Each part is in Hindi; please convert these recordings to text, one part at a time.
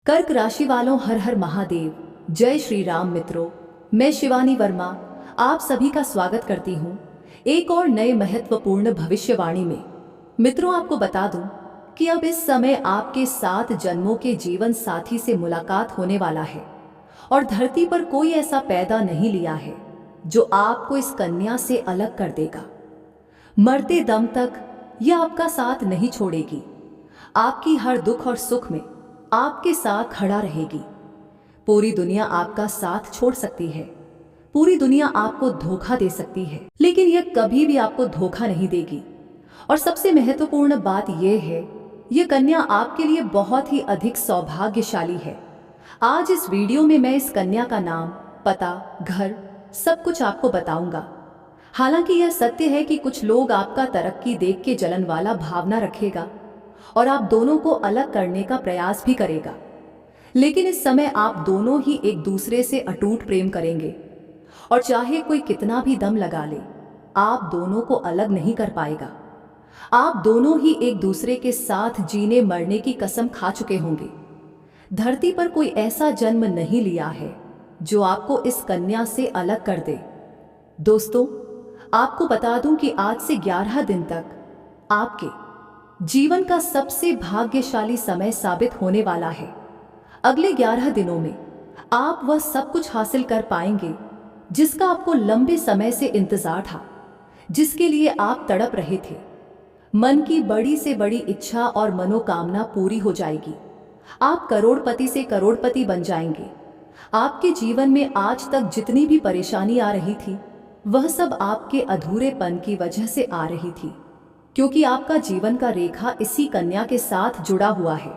कर्क राशि वालों, हर हर महादेव। जय श्री राम। मित्रों, मैं शिवानी वर्मा आप सभी का स्वागत करती हूँ एक और नए महत्वपूर्ण भविष्यवाणी में। मित्रों, आपको बता दूं कि अब इस समय आपके 7 जन्मों के जीवन साथी से मुलाकात होने वाला है और धरती पर कोई ऐसा पैदा नहीं लिया है जो आपको इस कन्या से अलग कर देगा। मरते दम तक यह आपका साथ नहीं छोड़ेगी। आपकी हर दुख और सुख में आपके साथ खड़ा रहेगी। पूरी दुनिया आपका साथ छोड़ सकती है, पूरी दुनिया आपको धोखा दे सकती है, लेकिन यह कभी भी आपको धोखा नहीं देगी। और सबसे महत्वपूर्ण बात यह है, यह कन्या आपके लिए बहुत ही अधिक सौभाग्यशाली है। आज इस वीडियो में मैं इस कन्या का नाम, पता, घर, सब कुछ आपको बताऊंगा। हालांकि यह सत्य है कि कुछ लोग आपका तरक्की देख के जलन वाला भावना रखेगा और आप दोनों को अलग करने का प्रयास भी करेगा, लेकिन इस समय आप दोनों ही एक दूसरे से अटूट प्रेम करेंगे और चाहे कोई कितना भी दम लगा ले, आप दोनों को अलग नहीं कर पाएगा। आप दोनों ही एक दूसरे के साथ जीने मरने की कसम खा चुके होंगे। धरती पर कोई ऐसा जन्म नहीं लिया है जो आपको इस कन्या से अलग कर दे। दोस्तों, आपको बता दूं कि आज से 11 दिन तक आपके जीवन का सबसे भाग्यशाली समय साबित होने वाला है। अगले 11 दिनों में आप वह सब कुछ हासिल कर पाएंगे जिसका आपको लंबे समय से इंतजार था, जिसके लिए आप तड़प रहे थे। मन की बड़ी से बड़ी इच्छा और मनोकामना पूरी हो जाएगी। आप करोड़पति से करोड़पति बन जाएंगे। आपके जीवन में आज तक जितनी भी परेशानी आ रही थी, वह सब आपके अधूरेपन की वजह से आ रही थी, क्योंकि आपका जीवन का रेखा इसी कन्या के साथ जुड़ा हुआ है,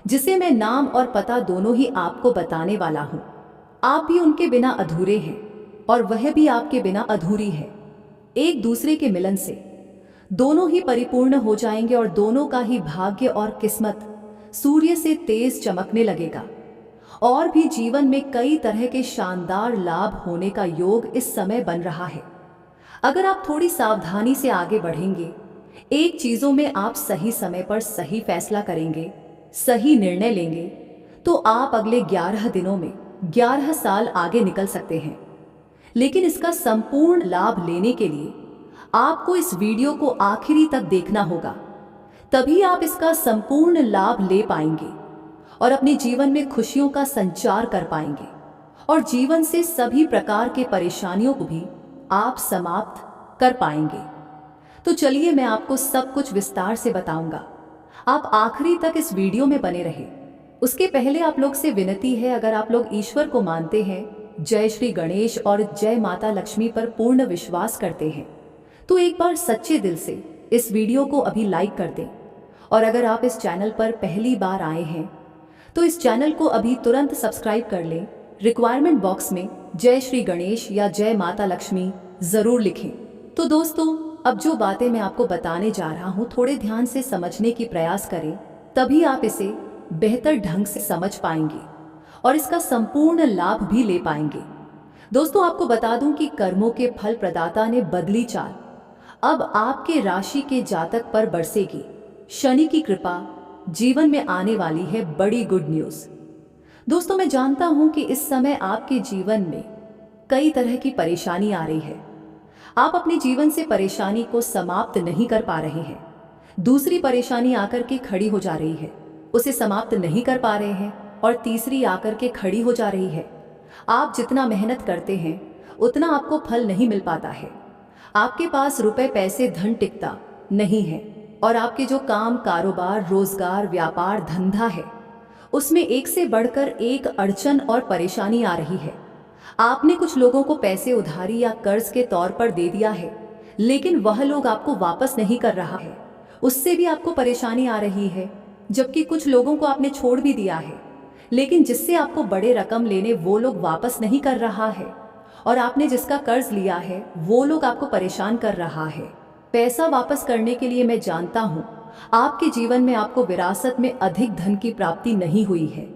जिसे मैं नाम और पता दोनों ही आपको बताने वाला हूँ। आप भी उनके बिना अधूरे हैं और वह भी आपके बिना अधूरी है। एक दूसरे के मिलन से दोनों ही परिपूर्ण हो जाएंगे और दोनों का ही भाग्य और किस्मत सूर्य से तेज चमकने लगेगा। और भी जीवन में कई तरह के शानदार लाभ होने का योग इस समय बन रहा है। अगर आप थोड़ी सावधानी से आगे बढ़ेंगे, एक चीजों में आप सही समय पर सही फैसला करेंगे, सही निर्णय लेंगे, तो आप अगले 11 दिनों में 11 साल आगे निकल सकते हैं। लेकिन इसका संपूर्ण लाभ लेने के लिए आपको इस वीडियो को आखिरी तक देखना होगा, तभी आप इसका संपूर्ण लाभ ले पाएंगे और अपने जीवन में खुशियों का संचार कर पाएंगे और जीवन से सभी प्रकार के परेशानियों को भी आप समाप्त कर पाएंगे। तो चलिए, मैं आपको सब कुछ विस्तार से बताऊंगा। आप आखिरी तक इस वीडियो में बने रहे। उसके पहले आप लोग से विनती है, अगर आप लोग ईश्वर को मानते हैं, जय श्री गणेश और जय माता लक्ष्मी पर पूर्ण विश्वास करते हैं, तो एक बार सच्चे दिल से इस वीडियो को अभी लाइक कर दें। और अगर आप इस चैनल पर पहली बार आए हैं तो इस चैनल को अभी तुरंत सब्सक्राइब कर लें। रिक्वायरमेंट बॉक्स में जय श्री गणेश या जय माता लक्ष्मी जरूर लिखें। तो दोस्तों, अब जो बातें मैं आपको बताने जा रहा हूँ, थोड़े ध्यान से समझने की प्रयास करें, तभी आप इसे बेहतर ढंग से समझ पाएंगे और इसका संपूर्ण लाभ भी ले पाएंगे। दोस्तों, आपको बता दूं कि कर्मों के फल प्रदाता ने बदली चाल। अब आपके राशि के जातक पर बरसेगी शनि की कृपा। जीवन में आने वाली है बड़ी गुड न्यूज। दोस्तों, मैं जानता हूं कि इस समय आपके जीवन में कई तरह की परेशानी आ रही है। आप अपने जीवन से परेशानी को समाप्त नहीं कर पा रहे हैं। दूसरी परेशानी आकर के खड़ी हो जा रही है, उसे समाप्त नहीं कर पा रहे हैं, और तीसरी आकर के खड़ी हो जा रही है। आप जितना मेहनत करते हैं उतना आपको फल नहीं मिल पाता है। आपके पास रुपए, पैसे, धन टिकता नहीं है और आपके जो काम, कारोबार, रोजगार, व्यापार, धंधा है, उसमें एक से बढ़कर एक अड़चन और परेशानी आ रही है। आपने कुछ लोगों को पैसे उधारी या कर्ज के तौर पर दे दिया है, लेकिन वह लोग आपको वापस नहीं कर रहा है, उससे भी आपको परेशानी आ रही है। जबकि कुछ लोगों को आपने छोड़ भी दिया है, लेकिन जिससे आपको बड़े रकम लेने वो लोग वापस नहीं कर रहा है, और आपने जिसका कर्ज लिया है वो लोग आपको परेशान कर रहा है। पैसा वापस करने के लिए मैं जानता हूँ आपके जीवन में आपको विरासत में अधिक धन की प्राप्ति नहीं हुई है।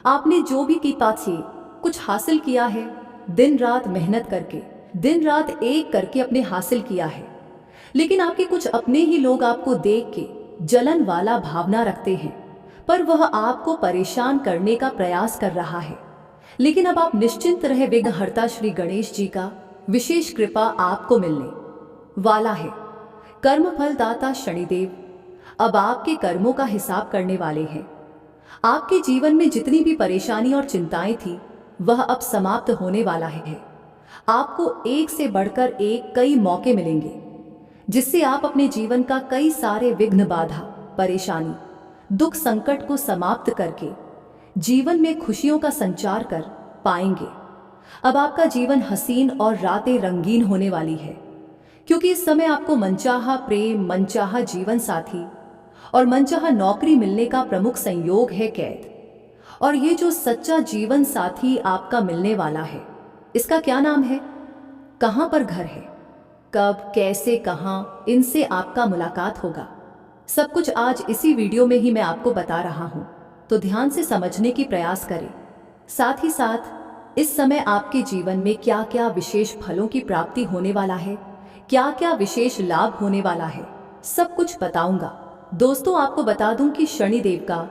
आपने जो भी कीता से कुछ हासिल किया है, दिन रात मेहनत करके, दिन रात एक करके अपने हासिल किया है, लेकिन आपके कुछ अपने ही लोग आपको देख के जलन वाला भावना रखते हैं, पर वह आपको परेशान करने का प्रयास कर रहा है। लेकिन अब आप निश्चिंत रहे, विघ्नहर्ता श्री गणेश जी का विशेष कृपा आपको मिलने वाला है। कर्मफल दाता शनिदेव अब आपके कर्मों का हिसाब करने वाले हैं। आपके जीवन में जितनी भी परेशानी और चिंताएं थी वह अब समाप्त होने वाला है। आपको एक से बढ़कर एक कई मौके मिलेंगे जिससे आप अपने जीवन का कई सारे विघ्न, बाधा, परेशानी, दुख, संकट को समाप्त करके जीवन में खुशियों का संचार कर पाएंगे। अब आपका जीवन हसीन और रातें रंगीन होने वाली है, क्योंकि इस समय आपको मनचाहा प्रेम, मनचाहा जीवन साथी और मनचाहा नौकरी मिलने का प्रमुख संयोग है कैद। और ये जो सच्चा जीवन साथी आपका मिलने वाला है, इसका क्या नाम है, कहाँ पर घर है, कब, कैसे, कहाँ, इनसे आपका मुलाकात होगा, सब कुछ आज इसी वीडियो में ही मैं आपको बता रहा हूँ। तो ध्यान से समझने की प्रयास करें। साथ ही साथ इस समय आपके जीवन में क्या क्या विशेष फलों की प्राप्ति होने वाला है, क्या क्या विशेष लाभ होने वाला है, सब कुछ बताऊंगा। दोस्तों, आपको बता दूं कि शनिदेव का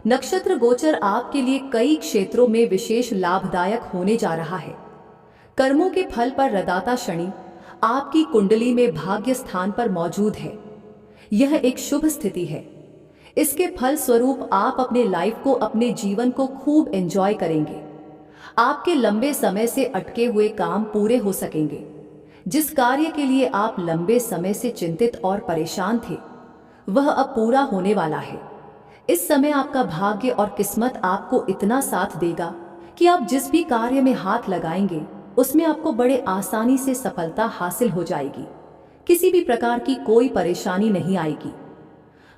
नक्षत्र गोचर आपके लिए कई क्षेत्रों में विशेष लाभदायक होने जा रहा है। कर्मों के फल पर रदाता शनि आपकी कुंडली में भाग्य स्थान पर मौजूद है। यह एक शुभ स्थिति है। इसके फल स्वरूप आप अपने लाइफ को, अपने जीवन को खूब एंजॉय करेंगे। आपके लंबे समय से अटके हुए काम पूरे हो सकेंगे। जिस कार्य के लिए आप लंबे समय से चिंतित और परेशान थे वह अब पूरा होने वाला है। इस समय आपका भाग्य और किस्मत आपको इतना साथ देगा कि आप जिस भी कार्य में हाथ लगाएंगे उसमें आपको बड़े आसानी से सफलता हासिल हो जाएगी। किसी भी प्रकार की कोई परेशानी नहीं आएगी।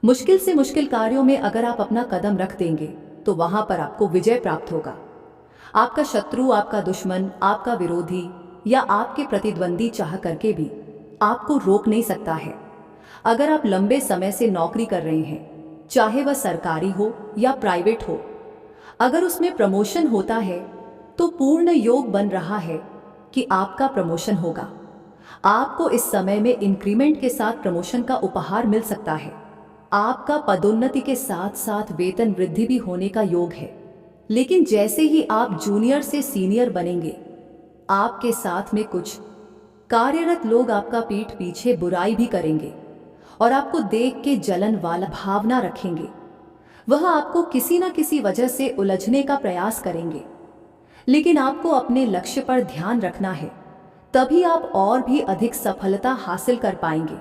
मुश्किल से मुश्किल कार्यों में अगर आप अपना कदम रख देंगे तो वहां पर आपको विजय प्राप्त होगा। आपका शत्रु, आपका दुश्मन, आपका विरोधी या आपके प्रतिद्वंदी चाह करके भी आपको रोक नहीं सकता है। अगर आप लंबे समय से नौकरी कर रहे हैं, चाहे वह सरकारी हो या प्राइवेट हो, अगर उसमें प्रमोशन होता है तो पूर्ण योग बन रहा है कि आपका प्रमोशन होगा। आपको इस समय में इंक्रीमेंट के साथ प्रमोशन का उपहार मिल सकता है। आपका पदोन्नति के साथ साथ वेतन वृद्धि भी होने का योग है। लेकिन जैसे ही आप जूनियर से सीनियर बनेंगे, आपके साथ में कुछ कार्यरत लोग आपका पीठ पीछे बुराई भी करेंगे और आपको देख के जलन वाला भावना रखेंगे। वह आपको किसी न किसी वजह से उलझने का प्रयास करेंगे। लेकिन आपको अपने लक्ष्य पर ध्यान रखना है, तभी आप और भी अधिक सफलता हासिल कर पाएंगे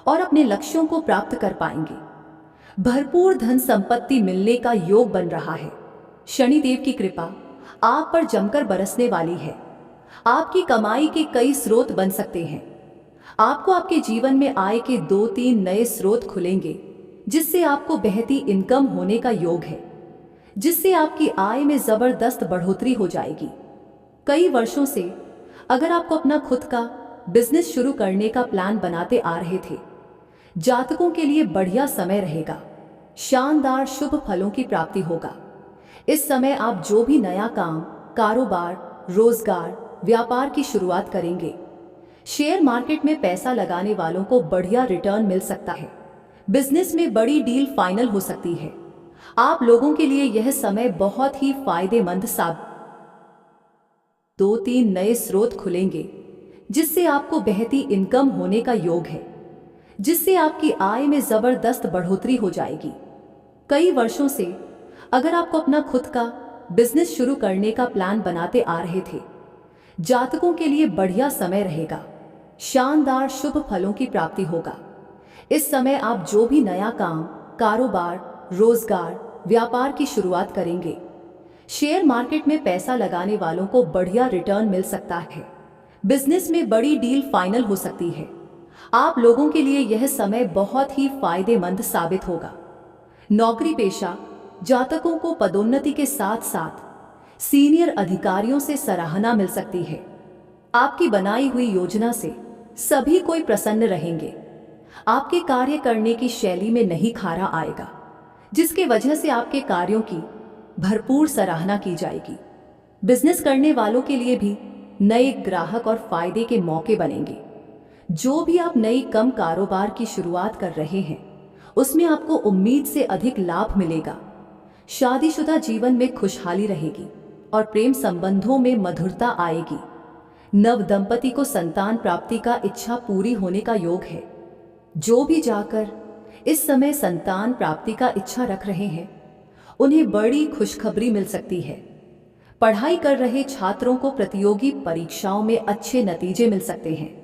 और अपने लक्ष्यों को प्राप्त कर पाएंगे। भरपूर धन संपत्ति मिलने का योग बन रहा है। शनिदेव की कृपा आप पर जमकर बरसने वाली है। आपकी कमाई के कई स्रोत बन सकते हैं। आपको आपके जीवन में आय के 2-3 नए स्रोत खुलेंगे, जिससे आपको बहती इनकम होने का योग है, जिससे आपकी आय में जबरदस्त बढ़ोतरी हो जाएगी। कई वर्षों से अगर आपको अपना खुद का बिजनेस शुरू करने का प्लान बनाते आ रहे थे, जातकों के लिए बढ़िया समय रहेगा। शानदार शुभ फलों की प्राप्ति होगा। इस समय आप जो भी नया काम, कारोबार, रोजगार, व्यापार की शुरुआत करेंगे, शेयर मार्केट में पैसा लगाने वालों को बढ़िया रिटर्न मिल सकता है। बिजनेस में बड़ी डील फाइनल हो सकती है। आप लोगों के लिए यह समय बहुत ही फायदेमंद साबित। 2-3 नए स्रोत खुलेंगे, जिससे आपको बहती इनकम होने का योग है, जिससे आपकी आय में जबरदस्त बढ़ोतरी हो जाएगी। कई वर्षों से अगर आपको अपना खुद का बिजनेस शुरू करने का प्लान बनाते आ रहे थे, जातकों के लिए बढ़िया समय रहेगा। शानदार शुभ फलों की प्राप्ति होगा। इस समय आप जो भी नया काम, कारोबार, रोजगार, व्यापार की शुरुआत करेंगे, शेयर मार्केट में पैसा लगाने वालों को बढ़िया रिटर्न मिल सकता है। बिजनेस में बड़ी डील फाइनल हो सकती है। आप लोगों के लिए यह समय बहुत ही फायदेमंद साबित होगा। नौकरी पेशा जातकों को पदोन्नति के साथ साथ सीनियर अधिकारियों से सराहना मिल सकती है। आपकी बनाई हुई योजना से सभी कोई प्रसन्न रहेंगे। आपके कार्य करने की शैली में नहीं खारा आएगा, जिसके वजह से आपके कार्यों की भरपूर सराहना की जाएगी। बिजनेस करने वालों के लिए भी नए ग्राहक और फायदे के मौके बनेंगे। जो भी आप नई कम कारोबार की शुरुआत कर रहे हैं, उसमें आपको उम्मीद से अधिक लाभ मिलेगा। शादीशुदा जीवन में खुशहाली रहेगी और प्रेम संबंधों में मधुरता आएगी। नव दंपति को संतान प्राप्ति का इच्छा पूरी होने का योग है। जो भी जाकर इस समय संतान प्राप्ति का इच्छा रख रहे हैं, उन्हें बड़ी खुशखबरी मिल सकती है। पढ़ाई कर रहे छात्रों को प्रतियोगी परीक्षाओं में अच्छे नतीजे मिल सकते हैं।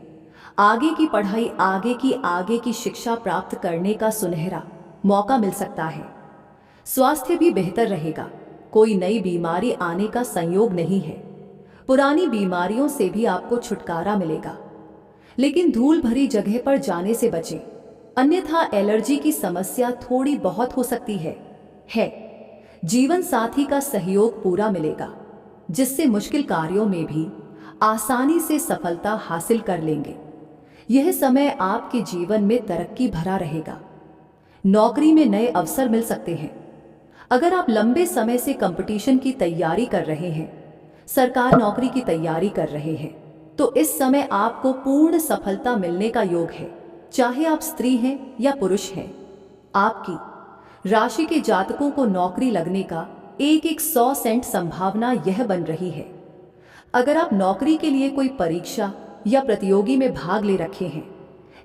आगे की पढ़ाई, आगे की शिक्षा प्राप्त करने का सुनहरा मौका मिल सकता है। स्वास्थ्य भी बेहतर रहेगा। कोई नई बीमारी आने का संयोग नहीं है। पुरानी बीमारियों से भी आपको छुटकारा मिलेगा, लेकिन धूल भरी जगह पर जाने से बचें, अन्यथा एलर्जी की समस्या थोड़ी बहुत हो सकती है। जीवन साथी का सहयोग पूरा मिलेगा, जिससे मुश्किल कार्यों में भी आसानी से सफलता हासिल कर लेंगे। यह समय आपके जीवन में तरक्की भरा रहेगा। नौकरी में नए अवसर मिल सकते हैं। अगर आप लंबे समय से कंपटीशन की तैयारी कर रहे हैं, सरकार नौकरी की तैयारी कर रहे हैं, तो इस समय आपको पूर्ण सफलता मिलने का योग है, चाहे आप स्त्री हैं या पुरुष हैं। आपकी राशि के जातकों को नौकरी लगने का 1/100 संभावना यह बन रही है। अगर आप नौकरी के लिए कोई परीक्षा या प्रतियोगी में भाग ले रखे हैं,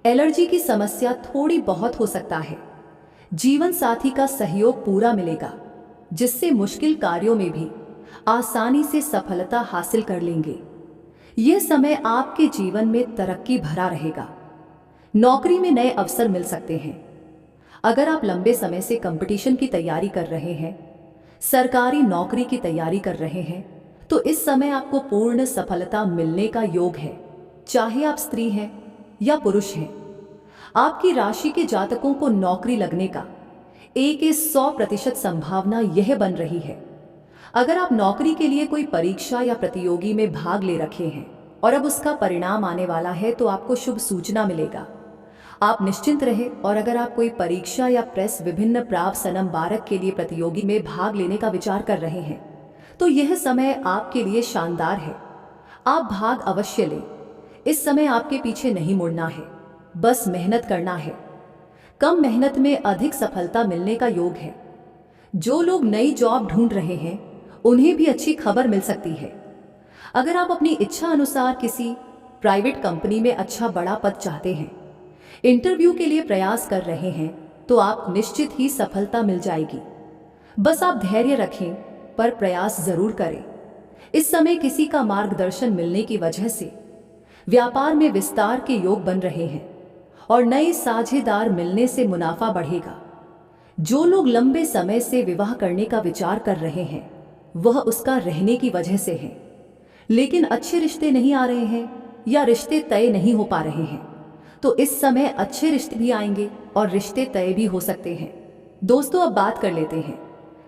एलर्जी की समस्या थोड़ी बहुत हो सकता है। जीवन साथी का सहयोग पूरा मिलेगा, जिससे मुश्किल कार्यों में भी आसानी से सफलता हासिल कर लेंगे। यह समय आपके जीवन में तरक्की भरा रहेगा। नौकरी में नए अवसर मिल सकते हैं। अगर आप लंबे समय से कंपटीशन की तैयारी कर रहे हैं, सरकारी नौकरी की तैयारी कर रहे हैं, तो इस समय आपको पूर्ण सफलता मिलने का योग है, चाहे आप स्त्री हैं या पुरुष हैं। आपकी राशि के जातकों को नौकरी लगने का 1/100% संभावना यह बन रही है। अगर आप नौकरी के लिए कोई परीक्षा या प्रतियोगी में भाग ले रखे हैं और अब उसका परिणाम आने वाला है, तो आपको शुभ सूचना मिलेगा। आप निश्चिंत रहे। और अगर आप कोई परीक्षा या प्रेस विभिन्न प्राव सनम बारक के लिए प्रतियोगी में भाग लेने का विचार कर रहे हैं, तो यह समय आपके लिए शानदार है। आप भाग अवश्य लें। इस समय आपके पीछे नहीं मुड़ना है, बस मेहनत करना है। कम मेहनत में अधिक सफलता मिलने का योग है। जो लोग नई जॉब ढूंढ रहे हैं, उन्हें भी अच्छी खबर मिल सकती है। अगर आप अपनी इच्छा अनुसार किसी प्राइवेट कंपनी में अच्छा बड़ा पद चाहते हैं, इंटरव्यू के लिए प्रयास कर रहे हैं, तो आप निश्चित ही सफलता मिल जाएगी। बस आप धैर्य रखें, पर प्रयास जरूर करें। इस समय किसी का मार्गदर्शन मिलने की वजह से व्यापार में विस्तार के योग बन रहे हैं और नए साझेदार मिलने से मुनाफा बढ़ेगा। जो लोग लंबे समय से विवाह करने का विचार कर रहे हैं, वह उसका रहने की वजह से है, लेकिन अच्छे रिश्ते नहीं आ रहे हैं या रिश्ते तय नहीं हो पा रहे हैं, तो इस समय अच्छे रिश्ते भी आएंगे और रिश्ते तय भी हो सकते हैं। दोस्तों, अब बात कर लेते हैं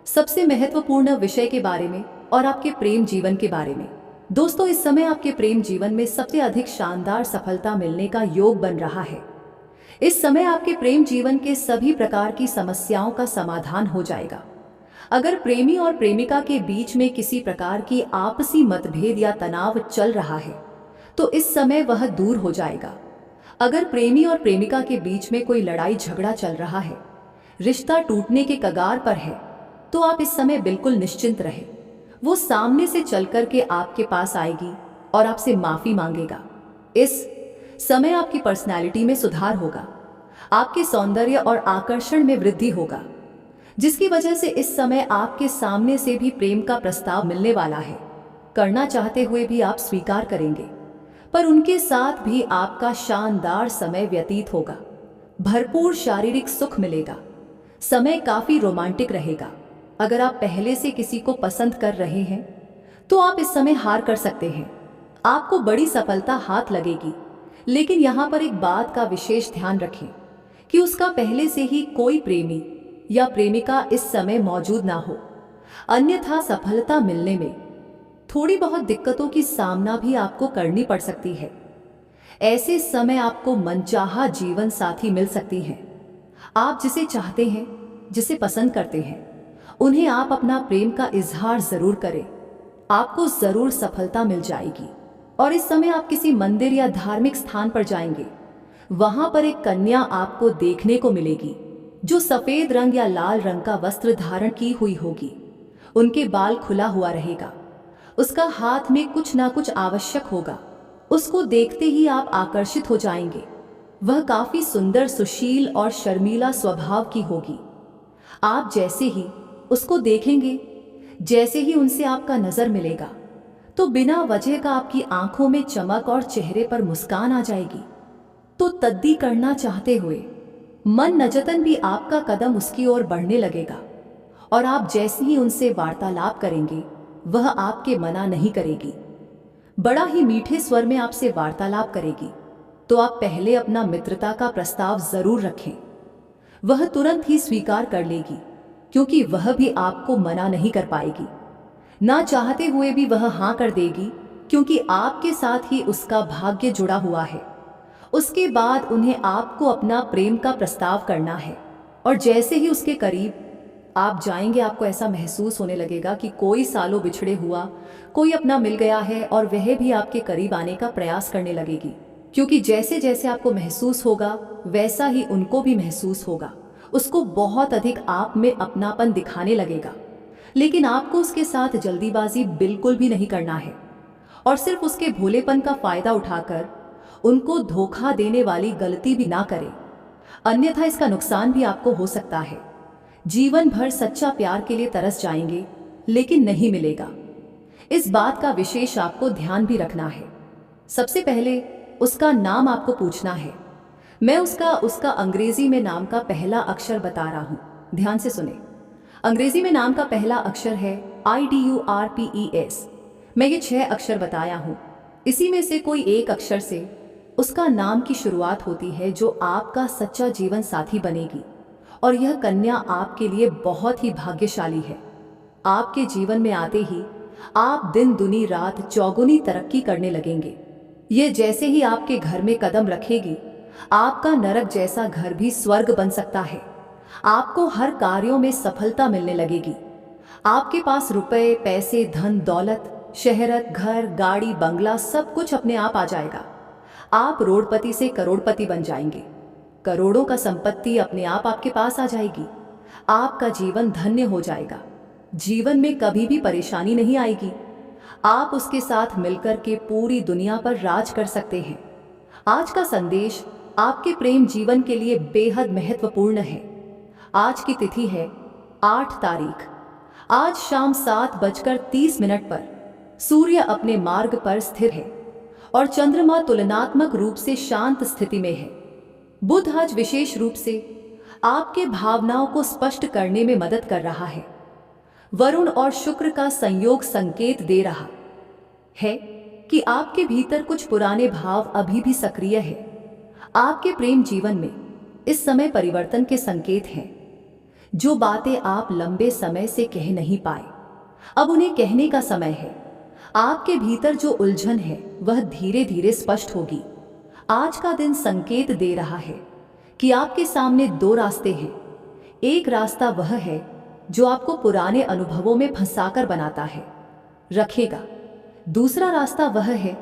सबसे महत्वपूर्ण विषय के बारे में और आपके प्रेम जीवन के बारे में। दोस्तों, इस समय आपके प्रेम जीवन में सबसे अधिक शानदार सफलता मिलने का योग बन रहा है। इस समय आपके प्रेम जीवन के सभी प्रकार की समस्याओं का समाधान हो जाएगा। अगर प्रेमी और प्रेमिका के बीच में किसी प्रकार की आपसी मतभेद या तनाव चल रहा है, तो इस समय वह दूर हो जाएगा। अगर प्रेमी और प्रेमिका के बीच में कोई लड़ाई झगड़ा चल रहा है, रिश्ता टूटने के कगार पर है, तो आप इस समय बिल्कुल निश्चिंत रहे। वो सामने से चलकर के आपके पास आएगी और आपसे माफी मांगेगा। इस समय आपकी पर्सनैलिटी में सुधार होगा। आपके सौंदर्य और आकर्षण में वृद्धि होगा, जिसकी वजह से इस समय आपके सामने से भी प्रेम का प्रस्ताव मिलने वाला है। करना चाहते हुए भी आप स्वीकार करेंगे, पर उनके साथ भी आपका शानदार समय व्यतीत होगा। भरपूर शारीरिक सुख मिलेगा। समय काफी रोमांटिक रहेगा। अगर आप पहले से किसी को पसंद कर रहे हैं, तो आप इस समय हार कर सकते हैं। आपको बड़ी सफलता हाथ लगेगी, लेकिन यहाँ पर एक बात का विशेष ध्यान रखें कि उसका पहले से ही कोई प्रेमी या प्रेमिका इस समय मौजूद ना हो, अन्यथा सफलता मिलने में थोड़ी बहुत दिक्कतों की सामना भी आपको करनी पड़ सकती है। ऐसे समय आपको मनचाहा जीवन साथी मिल सकती है। आप जिसे चाहते हैं, जिसे पसंद करते हैं, उन्हें आप अपना प्रेम का इजहार जरूर करें। आपको जरूर सफलता मिल जाएगी। और इस समय आप किसी मंदिर या धार्मिक स्थान पर जाएंगे, वहां पर एक कन्या आपको देखने को मिलेगी। जो सफेद रंग या लाल रंग का वस्त्र धारण की हुई होगी। उनके बाल खुला हुआ रहेगा। उसका हाथ में कुछ ना कुछ आवश्यक होगा। उसको देखते ही आप आकर्षित हो जाएंगे। वह काफी सुंदर, सुशील और शर्मीला स्वभाव की होगी। आप जैसे ही उसको देखेंगे, जैसे ही उनसे आपका नजर मिलेगा, तो बिना वजह का आपकी आंखों में चमक और चेहरे पर मुस्कान आ जाएगी। तो तद्दी करना चाहते हुए मन नजतन भी आपका कदम उसकी ओर बढ़ने लगेगा और आप जैसे ही उनसे वार्तालाप करेंगे, वह आपके मना नहीं करेगी। बड़ा ही मीठे स्वर में आपसे वार्तालाप करेगी। तो आप पहले अपना मित्रता का प्रस्ताव जरूर रखें। वह तुरंत ही स्वीकार कर लेगी, क्योंकि वह भी आपको मना नहीं कर पाएगी। ना चाहते हुए भी वह हाँ कर देगी, क्योंकि आपके साथ ही उसका भाग्य जुड़ा हुआ है। उसके बाद उन्हें आपको अपना प्रेम का प्रस्ताव करना है, और जैसे ही उसके करीब आप जाएंगे, आपको ऐसा महसूस होने लगेगा कि कोई सालों बिछड़े हुआ कोई अपना मिल गया है और वह भी आपके करीब आने का प्रयास करने लगेगी। क्योंकि जैसे जैसे आपको महसूस होगा, वैसा ही उनको भी महसूस होगा। उसको बहुत अधिक आप में अपनापन दिखाने लगेगा। लेकिन आपको उसके साथ जल्दीबाजी बिल्कुल भी नहीं करना है, और सिर्फ उसके भोलेपन का फायदा उठाकर उनको धोखा देने वाली गलती भी ना करें, अन्यथा इसका नुकसान भी आपको हो सकता है। जीवन भर सच्चा प्यार के लिए तरस जाएंगे, लेकिन नहीं मिलेगा। इस बात का विशेष आपको ध्यान भी रखना है। सबसे पहले उसका नाम आपको पूछना है। मैं उसका अंग्रेजी में नाम का पहला अक्षर बता रहा हूं, ध्यान से सुने। अंग्रेजी में नाम का पहला अक्षर है IDURPES। मैं ये 6 अक्षर बताया हूं। इसी में से कोई एक अक्षर से उसका नाम की शुरुआत होती है, जो आपका सच्चा जीवन साथी बनेगी। और यह कन्या आपके लिए बहुत ही भाग्यशाली है। आपके जीवन में आते ही आप दिन दुनी रात चौगुनी तरक्की करने लगेंगे। यह जैसे ही आपके घर में कदम रखेगी, आपका नरक जैसा घर भी स्वर्ग बन सकता है। आपको हर कार्यों में सफलता मिलने लगेगी। आपके पास रुपए, पैसे, धन दौलत, शहरत, घर, गाड़ी, बंगला सब कुछ अपने आप आ जाएगा। आप रोडपति से करोड़पति बन जाएंगे। करोड़ों का संपत्ति अपने आप आपके पास आ जाएगी। आपका जीवन धन्य हो जाएगा। जीवन में कभी भी परेशानी नहीं आएगी। आप उसके साथ मिलकर के पूरी दुनिया पर राज कर सकते हैं। आज का संदेश आपके प्रेम जीवन के लिए बेहद महत्वपूर्ण है। आज की तिथि है 8 तारीख। आज शाम 7:30 पर सूर्य अपने मार्ग पर स्थिर है और चंद्रमा तुलनात्मक रूप से शांत स्थिति में है। बुध आज विशेष रूप से आपके भावनाओं को स्पष्ट करने में मदद कर रहा है। वरुण और शुक्र का संयोग संकेत दे रहा है कि आपके भीतर कुछ पुराने भाव अभी भी सक्रिय है। आपके प्रेम जीवन में इस समय परिवर्तन के संकेत हैं। जो बातें आप लंबे समय से कह नहीं पाए, अब उन्हें कहने का समय है। आपके भीतर जो उलझन है, वह धीरे धीरे स्पष्ट होगी। आज का दिन संकेत दे रहा है कि आपके सामने 2 रास्ते हैं। एक रास्ता वह है जो आपको पुराने अनुभवों में फंसाकर बनाता है, रखेगा। दूसरा रास्ता वह है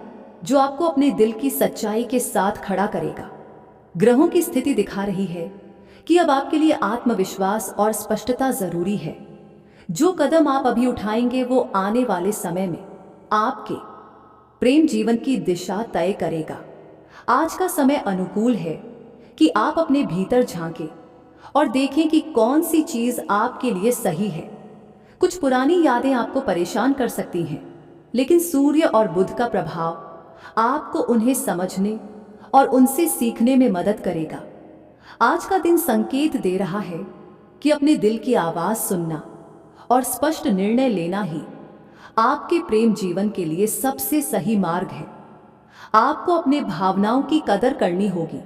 जो आपको अपने दिल की सच्चाई के साथ खड़ा करेगा। ग्रहों की स्थिति दिखा रही है कि अब आपके लिए आत्मविश्वास और स्पष्टता जरूरी है। जो कदम आप अभी उठाएंगे, वो आने वाले समय में आपके प्रेम जीवन की दिशा तय करेगा। आज का समय अनुकूल है कि आप अपने भीतर झांकें और देखें कि कौन सी चीज आपके लिए सही है। कुछ पुरानी यादें आपको परेशान कर सकती हैं, लेकिन सूर्य और बुध का प्रभाव आपको उन्हें समझने और उनसे सीखने में मदद करेगा। आज का दिन संकेत दे रहा है कि अपने दिल की आवाज सुनना और स्पष्ट निर्णय लेना ही आपके प्रेम जीवन के लिए सबसे सही मार्ग है। आपको अपने भावनाओं की कदर करनी होगी।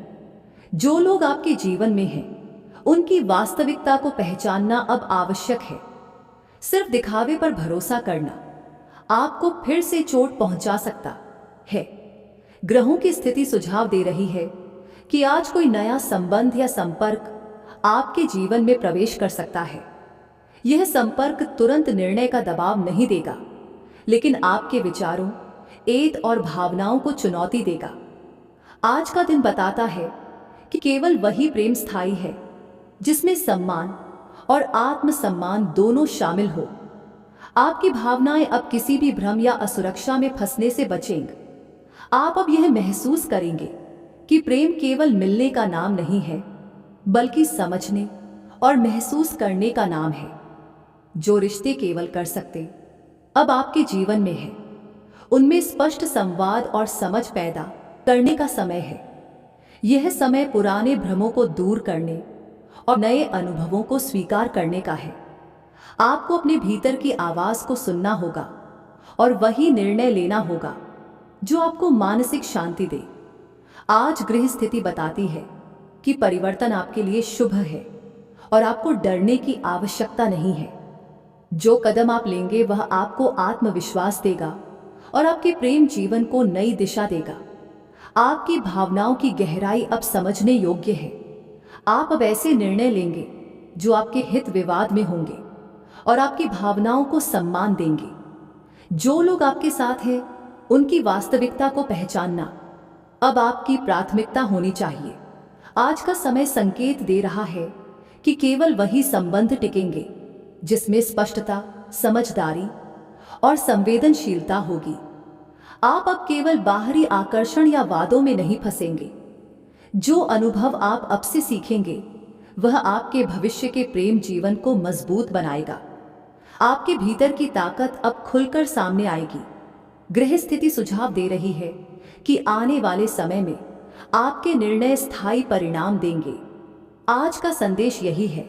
जो लोग आपके जीवन में हैं, उनकी वास्तविकता को पहचानना अब आवश्यक है। सिर्फ दिखावे पर भरोसा करना आपको फिर से चोट पहुंचा सकता है। ग्रहों की स्थिति सुझाव दे रही है कि आज कोई नया संबंध या संपर्क आपके जीवन में प्रवेश कर सकता है। यह संपर्क तुरंत निर्णय का दबाव नहीं देगा, लेकिन आपके विचारों, एत और भावनाओं को चुनौती देगा। आज का दिन बताता है कि केवल वही प्रेम स्थायी है जिसमें सम्मान और आत्मसम्मान दोनों शामिल हो। आपकी भावनाएं अब किसी भी भ्रम या असुरक्षा में फंसने से बचेंगी। आप अब यह महसूस करेंगे कि प्रेम केवल मिलने का नाम नहीं है, बल्कि समझने और महसूस करने का नाम है। जो रिश्ते केवल कर सकते अब आपके जीवन में है, उनमें स्पष्ट संवाद और समझ पैदा करने का समय है। यह समय पुराने भ्रमों को दूर करने और नए अनुभवों को स्वीकार करने का है। आपको अपने भीतर की आवाज को सुनना होगा और वही निर्णय लेना होगा जो आपको मानसिक शांति दे। आज गृह स्थिति बताती है कि परिवर्तन आपके लिए शुभ है और आपको डरने की आवश्यकता नहीं है। जो कदम आप लेंगे वह आपको आत्मविश्वास देगा और आपके प्रेम जीवन को नई दिशा देगा। आपकी भावनाओं की गहराई अब समझने योग्य है। आप अब ऐसे निर्णय लेंगे जो आपके हित विवाद में होंगे और आपकी भावनाओं को सम्मान देंगे। जो लोग आपके साथ हैं, उनकी वास्तविकता को पहचानना अब आपकी प्राथमिकता होनी चाहिए। आज का समय संकेत दे रहा है कि केवल वही संबंध टिकेंगे जिसमें स्पष्टता, समझदारी और संवेदनशीलता होगी। आप अब केवल बाहरी आकर्षण या वादों में नहीं फंसेंगे। जो अनुभव आप अब से सीखेंगे वह आपके भविष्य के प्रेम जीवन को मजबूत बनाएगा। आपके भीतर की ताकत अब खुलकर सामने आएगी। गृह स्थिति सुझाव दे रही है कि आने वाले समय में आपके निर्णय स्थायी परिणाम देंगे। आज का संदेश यही है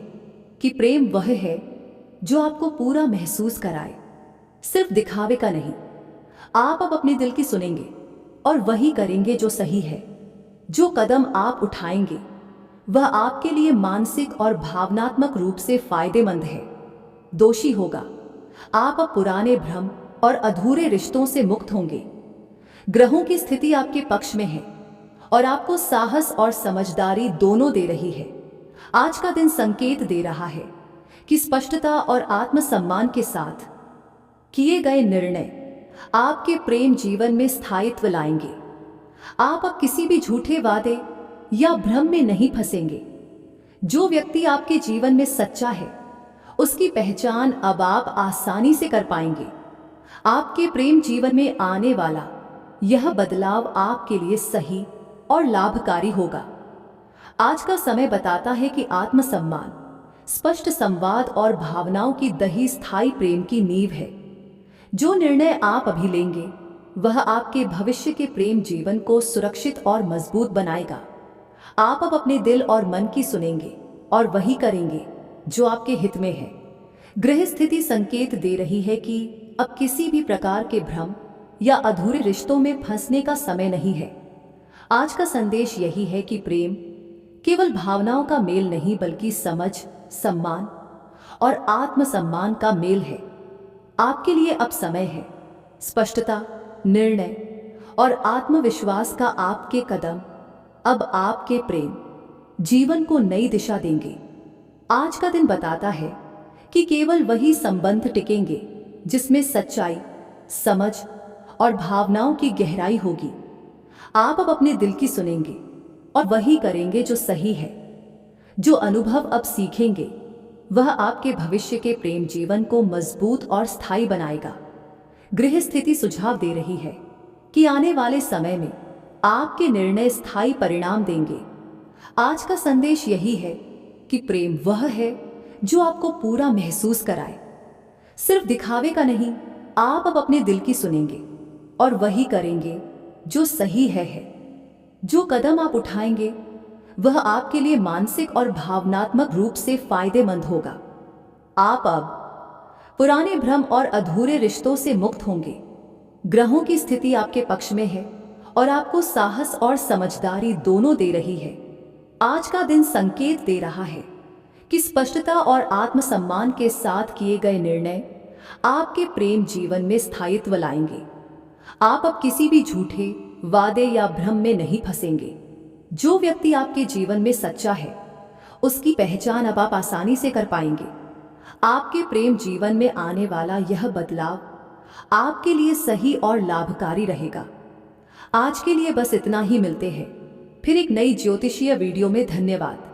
कि प्रेम वह है जो आपको पूरा महसूस कराए, सिर्फ दिखावे का नहीं। आप अब अपने दिल की सुनेंगे और वही करेंगे जो सही है। जो कदम आप उठाएंगे वह आपके लिए मानसिक और भावनात्मक रूप से फायदेमंद है, दोषी होगा। आप अब पुराने भ्रम और अधूरे रिश्तों से मुक्त होंगे। ग्रहों की स्थिति आपके पक्ष में है और आपको साहस और समझदारी दोनों दे रही है। आज का दिन संकेत दे रहा है कि स्पष्टता और आत्मसम्मान के साथ किए गए निर्णय आपके प्रेम जीवन में स्थायित्व लाएंगे। आप अब किसी भी झूठे वादे या भ्रम में नहीं फंसेंगे। जो व्यक्ति आपके जीवन में सच्चा है, उसकी पहचान अब आप आसानी से कर पाएंगे। आपके प्रेम जीवन में आने वाला यह बदलाव आपके लिए सही और लाभकारी होगा। आज का समय बताता है कि आत्मसम्मान, स्पष्ट संवाद और भावनाओं की दही स्थायी प्रेम की नींव है। जो निर्णय आप अभी लेंगे वह आपके भविष्य के प्रेम जीवन को सुरक्षित और मजबूत बनाएगा। आप अब अपने दिल और मन की सुनेंगे और वही करेंगे जो आपके हित में है। गृह स्थिति संकेत दे रही है कि अब किसी भी प्रकार के भ्रम या अधूरे रिश्तों में फंसने का समय नहीं है। आज का संदेश यही है कि प्रेम केवल भावनाओं का मेल नहीं, बल्कि समझ, सम्मान और आत्मसम्मान का मेल है। आपके लिए अब समय है। स्पष्टता, निर्णय और आत्मविश्वास का आपके कदम अब आपके प्रेम जीवन को नई दिशा देंगे। आज का दिन बताता है कि केवल वही संबंध टिकेंगे जिसमें सच्चाई, समझ और भावनाओं की गहराई होगी। आप अब अपने दिल की सुनेंगे और वही करेंगे जो सही है। जो अनुभव अब सीखेंगे वह आपके भविष्य के प्रेम जीवन को मजबूत और स्थायी बनाएगा। गृह स्थिति सुझाव दे रही है कि आने वाले समय में आपके निर्णय स्थायी परिणाम देंगे। आज का संदेश यही है कि प्रेम वह है जो आपको पूरा महसूस कराए, सिर्फ दिखावे का नहीं। आप अब अपने दिल की सुनेंगे और वही करेंगे जो सही है। जो कदम आप उठाएंगे वह आपके लिए मानसिक और भावनात्मक रूप से फायदेमंद होगा। आप अब पुराने भ्रम और अधूरे रिश्तों से मुक्त होंगे। ग्रहों की स्थिति आपके पक्ष में है और आपको साहस और समझदारी दोनों दे रही है। आज का दिन संकेत दे रहा है कि स्पष्टता और आत्मसम्मान के साथ किए गए निर्णय आपके प्रेम जीवन में स्थायित्व लाएंगे। आप अब किसी भी झूठे वादे या भ्रम में नहीं फंसेंगे। जो व्यक्ति आपके जीवन में सच्चा है, उसकी पहचान अब आप आसानी से कर पाएंगे। आपके प्रेम जीवन में आने वाला यह बदलाव आपके लिए सही और लाभकारी रहेगा। आज के लिए बस इतना ही। मिलते हैं फिर एक नई ज्योतिषीय वीडियो में। धन्यवाद।